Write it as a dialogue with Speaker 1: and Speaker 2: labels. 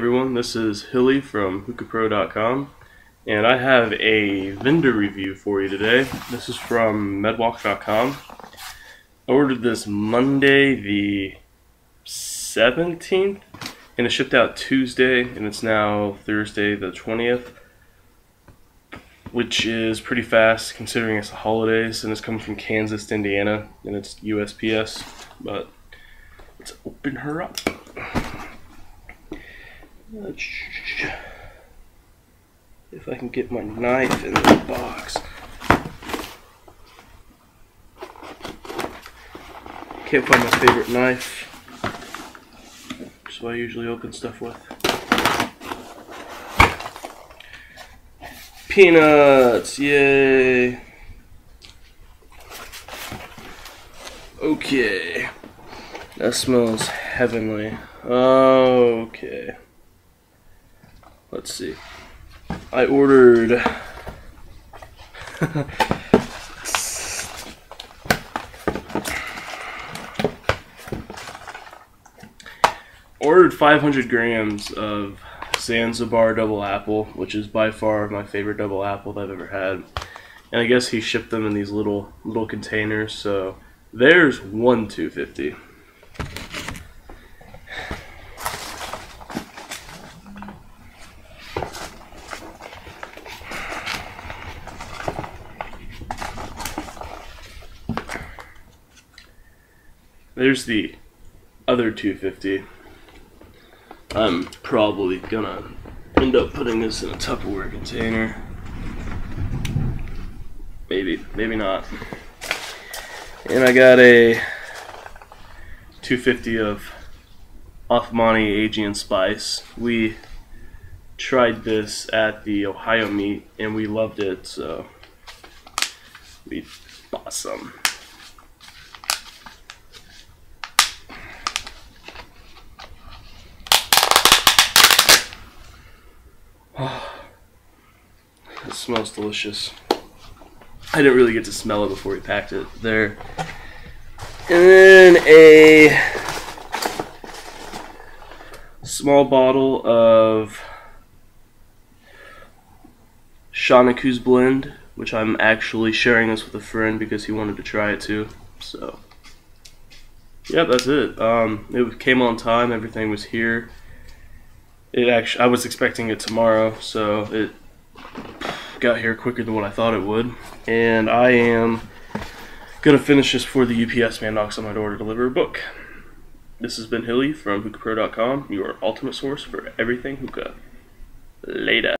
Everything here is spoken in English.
Speaker 1: Everyone, this is Hilly from hookahpro.com, and I have a vendor review for you today. This is from Medwakh.com. I ordered this Monday the 17th, and it shipped out Tuesday, and it's now Thursday the 20th, which is pretty fast considering it's the holidays, and it's coming from Kansas to Indiana, and it's USPS. But let's open her up. If I can get my knife in the box. Can't find my favorite knife, so I usually open stuff with. Peanuts, yay! Okay, that smells heavenly. Okay. Let's see. I ordered ordered 500 grams of Zanzibar double apple, which is by far my favorite double apple that I've ever had. And I guess he shipped them in these little containers, so there's one 250. There's the other 250. I'm probably gonna end up putting this in a Tupperware container. Maybe not. And I got a 250 of Othmani Aegean Spice. We tried this at the Ohio meet and we loved it, so we bought some. It smells delicious. I didn't really get to smell it before we packed it there. And then a small bottle of Shawnee's blend, which I'm actually sharing this with a friend because he wanted to try it too. So, yeah, that's it. It came on time. Everything was here. I was expecting it tomorrow, so it got here quicker than what I thought it would. And I am gonna finish this before the UPS man knocks on my door to deliver a book. This has been Hilly from hookahpro.com, your ultimate source for everything hookah. Later.